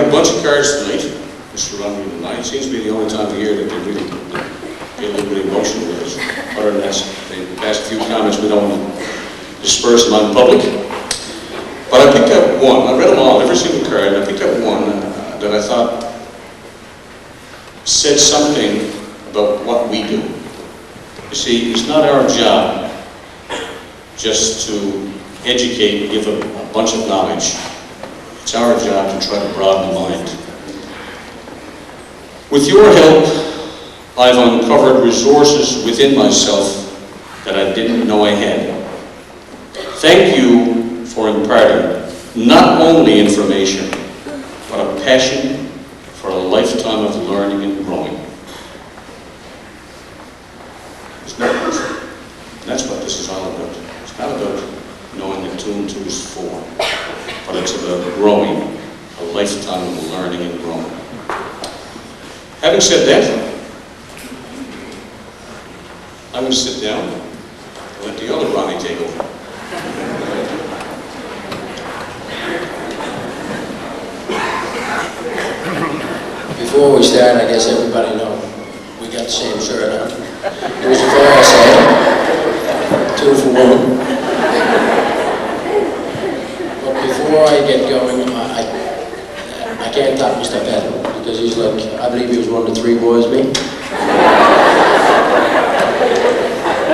a bunch of cards tonight, Mr. Lundgren and I. It seems to be the only time of year that they really get a little bit emotional with us. Other than that, the last few comments, we don't disperse them on public. But I picked up one. I read them all, every single card, and I picked up one that I thought said something about what we do. You see, it's not our job just to educate and give a bunch of knowledge. It's our job to try to broaden the mind. With your help, I've uncovered resources within myself that I didn't know I had. Thank you for imparting not only information, but a passion for a lifetime of learning and growing. That's what this is all about. It's not about knowing that 2 and 2 is 4, but it's about growing, a lifetime of learning and growing. Having said that, I'm going to sit down and let the other Ronnie take over. Before we start, I guess everybody knows we got the same shirt on. It was a fair I said, 2 for 1. But before I get going, I can't top Mr. Pettit, because he's like, I believe he was one of the 3 boys, me.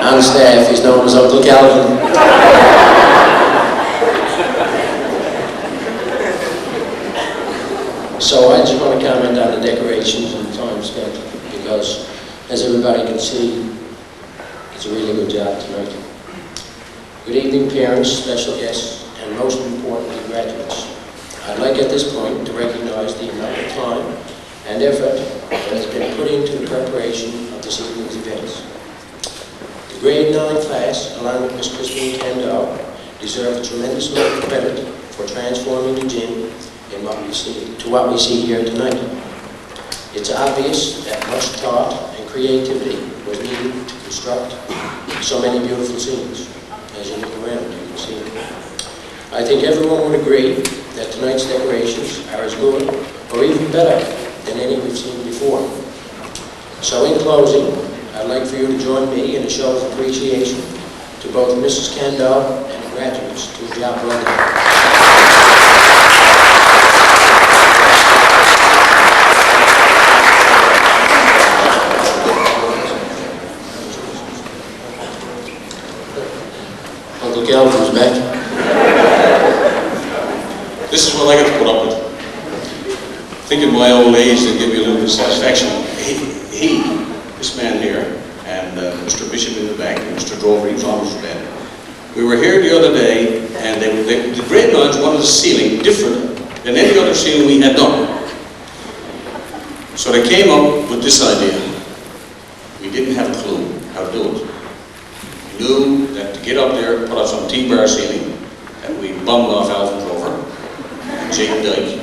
On staff, he's known as Uncle Calvin. So I just want to comment on the decorations and time spent, because as everybody can see, it's a really good job tonight. Good evening, parents, special guests, and most importantly, graduates. I'd like at this point to recognize the amount of time and effort that has been put into the preparation of this evening's events. The grade 9 class, along with Ms. Christine Kendall, deserve a tremendous amount of credit for transforming the gym in what we see here tonight. It's obvious that much thought and creativity was needed to construct so many beautiful scenes. As you look around, you can see them. I think everyone would agree that tonight's decorations are as good or even better than any we've seen before. So in closing, I'd like for you to join me in a show of appreciation to both Mrs. Kendall and the graduates to a job well done. Uncle Calvin's back. This is what I got to put up with. I think in my old age they give me a little bit of satisfaction. This man here, and Mr. Bishop in the back, and Mr. Drover, he was always bad. We were here the other day, and the grade 9s wanted the ceiling different than any other ceiling we had done. So they came up with this idea. We didn't have a clue how to do it. We knew that to get up there, put up some T-bar ceiling, and we bummed off Alvin Drover and Jake Dyke.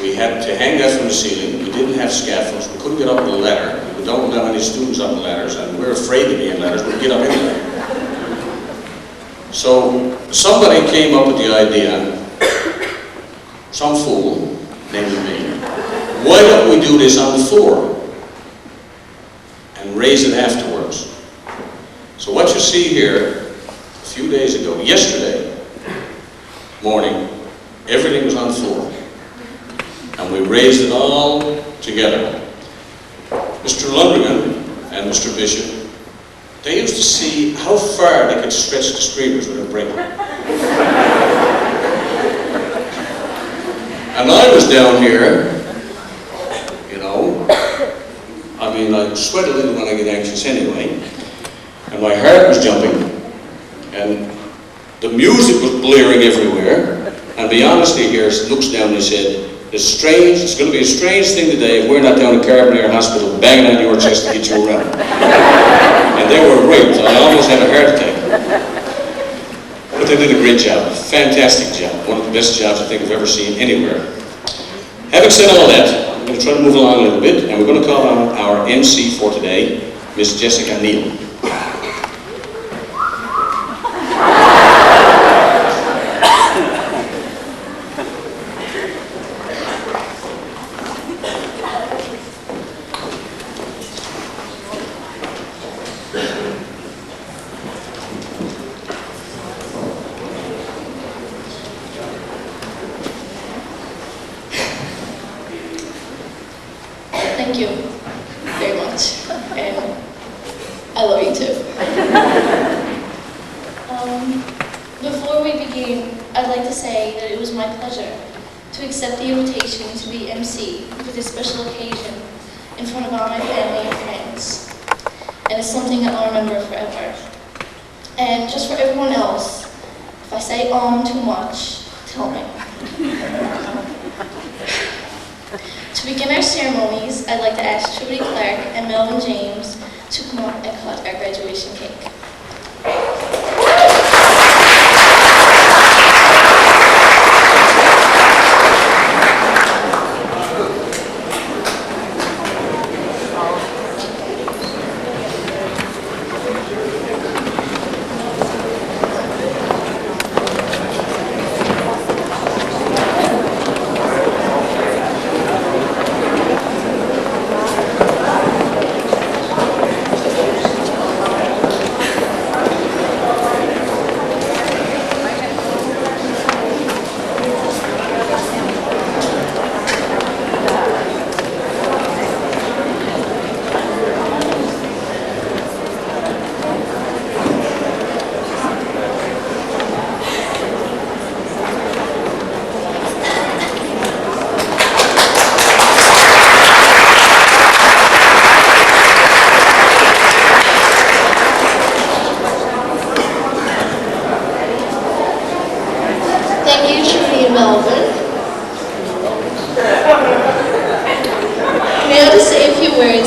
We had to hang that from the ceiling. We didn't have scaffolds. We couldn't get up the ladder. We don't allow any students up the ladders, and we're afraid to be in ladders. We'd get up anyway. So somebody came up with the idea, some fool, namely me, why don't we do this on the floor and raise it afterwards? So what you see here, a few days ago, yesterday morning, everything was on the floor. And we raised it all together. Mr. Lundgren and Mr. Bishop, they used to see how far they could stretch the streamers without breaking. And I was down here, you know, I mean, I sweat a little when I get anxious anyway, and my heart was jumping, and the music was blaring everywhere, and the honesty here looks down and he said, it's going to be a strange thing today if we're not down at Carbonear Hospital banging on your chest to get you around. And they were right. I almost had a heart attack. But they did a great job. Fantastic job. One of the best jobs I think I've ever seen anywhere. Having said all that, I'm going to try to move along a little bit, and we're going to call on our MC for today, Miss Jessica Neal. thank you very much. And I love you too. Before we begin, I'd like to say that it was my pleasure to accept the invitation to be MC for this special occasion in front of all my family and friends. And it's something that I'll remember forever. And just for everyone else, if I say too much, tell me. To begin our ceremonies, I'd like to ask Trudy Clark and Melvin James to come up and cut our graduation cake.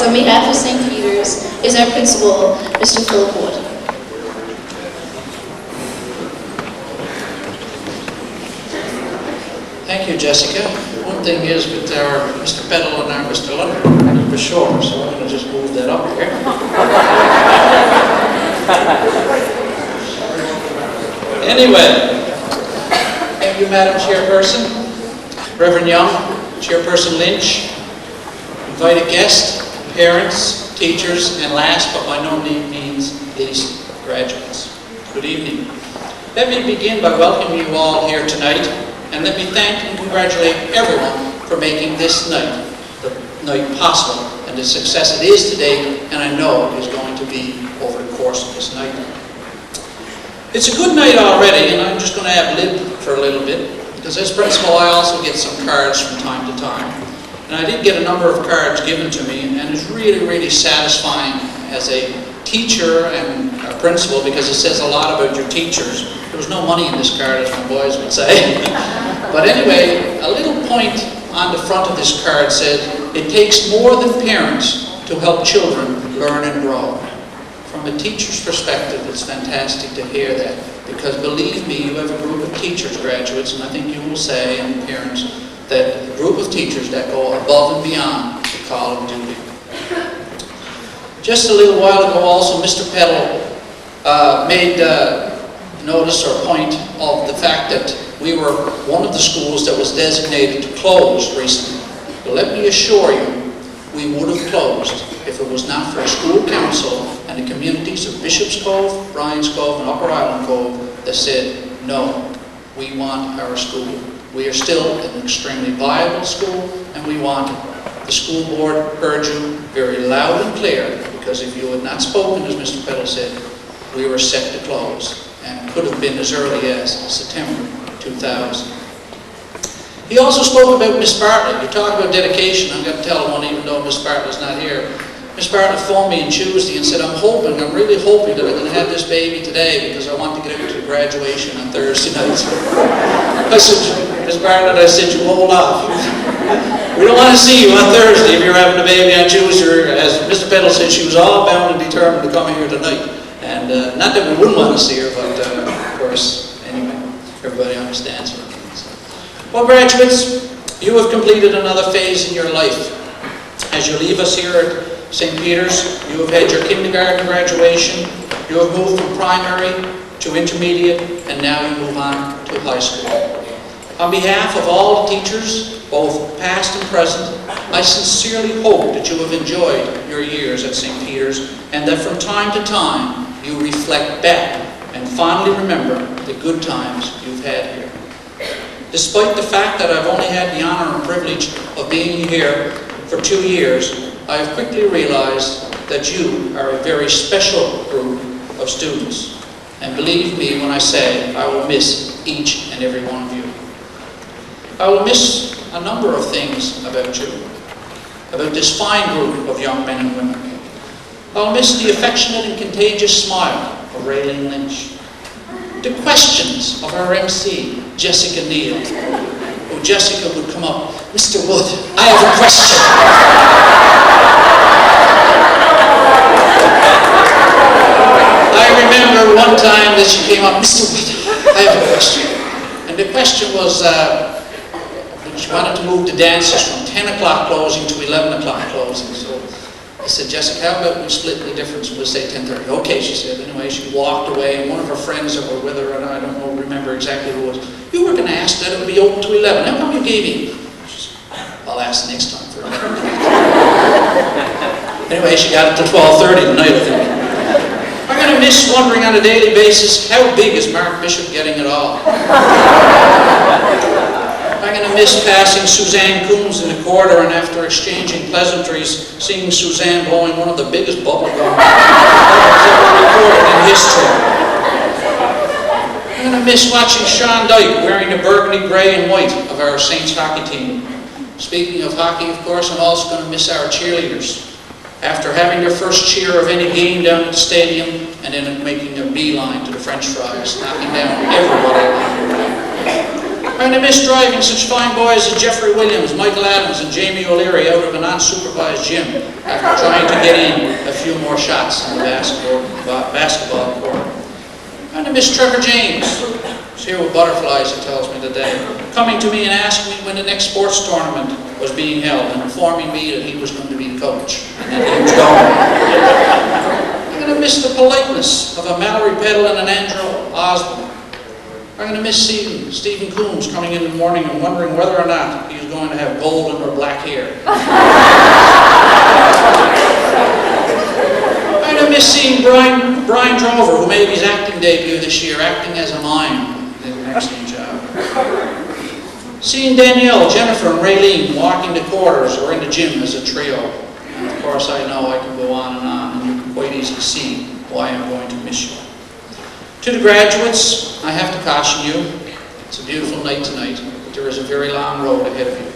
On behalf of St. Peter's is our principal, Mr. Philip Wood. Thank you, Jessica. One thing is with our Mr. Peddle and our Mr. Lundgren, for sure, so I'm going to just move that up here. Anyway, thank you, Madam Chairperson, Reverend Young, Chairperson Lynch, invited guests, parents, teachers, and last but by no means least, graduates. Good evening. Let me begin by welcoming you all here tonight, and let me thank and congratulate everyone for making this night the night possible and the success it is today, and I know it is going to be over the course of this night. It's a good night already, and I'm just going to ad-lib for a little bit, because as principal I also get some cards from time to time. And I did get a number of cards given to me, and it's really, really satisfying as a teacher and a principal, because it says a lot about your teachers. There was no money in this card, as my boys would say. But anyway, a little point on the front of this card said, "It takes more than parents to help children learn and grow." From a teacher's perspective, it's fantastic to hear that, because believe me, you have a group of teachers, graduates, and I think you will say, and parents, that a group of teachers that go above and beyond the call of duty. Just a little while ago also, Mr. Peddle made notice or point of the fact that we were one of the schools that was designated to close recently. But let me assure you, we would have closed if it was not for a school council and the communities of Bishop's Cove, Bryan's Cove, and Upper Island Cove that said, no, we want our school. We are still an extremely viable school, and we want it. The school board heard you very loud and clear, because if you had not spoken, as Mr. Peddle said, we were set to close, and it could have been as early as September 2000. He also spoke about Miss Bartlett. You talk about dedication. I'm going to tell one, even though Miss Bartlett's not here. Miss Bartlett phoned me on Tuesday and said, I'm really hoping that I'm going to have this baby today, because I want to get out to the graduation on Thursday night. I said, Miss Bartlett, I said, you hold off. We don't want to see you on Thursday if you're having a baby on Tuesday. As Mr. Peddle said, she was all bound and determined to come here tonight. And not that we wouldn't want to see her, but of course, anyway, everybody understands what it means. Well, graduates, you have completed another phase in your life. As you leave us here at St. Peter's, you have had your kindergarten graduation, you have moved from primary to intermediate, and now you move on to high school. On behalf of all the teachers, both past and present, I sincerely hope that you have enjoyed your years at St. Peter's, and that from time to time you reflect back and fondly remember the good times you've had here. Despite the fact that I've only had the honor and privilege of being here for 2 years, I have quickly realized that you are a very special group of students. And believe me when I say I will miss each and every one of you. I will miss a number of things about you, about this fine group of young men and women. I'll miss the affectionate and contagious smile of Raylene Lynch, the questions of our MC, Jessica Neal. Oh, Jessica would come up, Mr. Wood, I have a question. I remember one time that she came up, Mr. Wood, I have a question. And the question was, she wanted to move the dances from 10 o'clock closing to 11 o'clock closing. So I said, Jessica, how about we split the difference? We'll say 10:30. Okay, she said. Anyway, she walked away, and one of her friends that were with her, and I don't remember exactly who it was, you were going to ask that it would be open to 11. How come you gave in? She said, I'll ask next time for 11. Anyway, she got it to 12:30 tonight, I think. I'm going to miss wondering on a daily basis, how big is Mark Bishop getting at all? I'm going to miss passing Suzanne Coombs in the corridor and after exchanging pleasantries, seeing Suzanne blowing one of the biggest bubble gum ever recorded in history. I'm going to miss watching Sean Dyke wearing the burgundy, grey and white of our Saints hockey team. Speaking of hockey, of course, I'm also going to miss our cheerleaders. After having their first cheer of any game down at the stadium and then making a beeline to the French fries, knocking down everybody along the way. I'm going to miss driving such fine boys as Jeffrey Williams, Michael Adams, and Jamie O'Leary out of an unsupervised gym after trying to get in a few more shots in the basketball court. I'm going to miss Trevor James. He's here with butterflies, he tells me today, coming to me and asking me when the next sports tournament was being held and informing me that he was going to be the coach and that he was going. I'm going to miss the politeness of a Mallory Peddle and an Andrew Osborne. I'm going to miss seeing Stephen Coombs coming in the morning and wondering whether or not he was going to have golden or black hair. I'm going to miss seeing Brian Drover, who made his acting debut this year, acting as a mime. Did an excellent job. Seeing Danielle, Jennifer, and Raylene walking the corridors or in the gym as a trio. And of course, I know I can go on, and you can quite easily see why I'm going to miss you. To the graduates, I have to caution you, it's a beautiful night tonight, but there is a very long road ahead of you.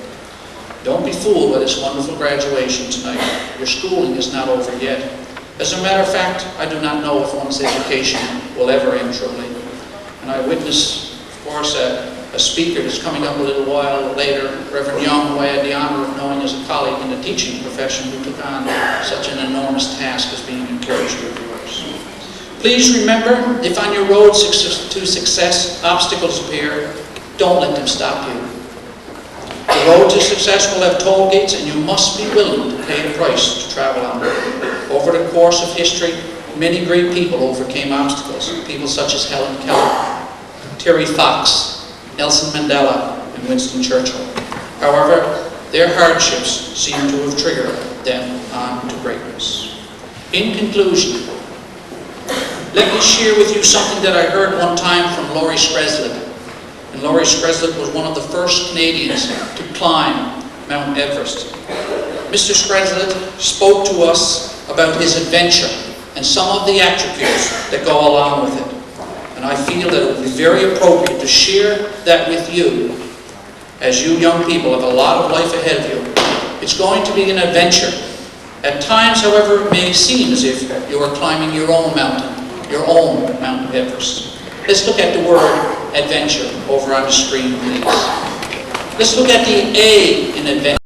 Don't be fooled by this wonderful graduation tonight. Your schooling is not over yet. As a matter of fact, I do not know if one's education will ever end truly. And I witness, of course, a speaker that's coming up a little while later, Reverend Young, who I had the honor of knowing as a colleague in the teaching profession, who took on such an enormous task as being encourager of yours. Please remember, if on your road to success obstacles appear, don't let them stop you. The road to success will have toll gates, and you must be willing to pay the price to travel on it. Over the course of history, many great people overcame obstacles. People such as Helen Keller, Terry Fox, Nelson Mandela, and Winston Churchill. However, their hardships seem to have triggered them on to greatness. In conclusion, let me share with you something that I heard one time from Laurie Skreslet. And Laurie Skreslet was one of the first Canadians to climb Mount Everest. Mr. Skreslet spoke to us about his adventure and some of the attributes that go along with it. And I feel that it would be very appropriate to share that with you, as you young people have a lot of life ahead of you. It's going to be an adventure. At times, however, it may seem as if you are climbing your own mountain, your own Mount Everest. Let's look at the word adventure over on the screen, please. Let's look at the A in adventure.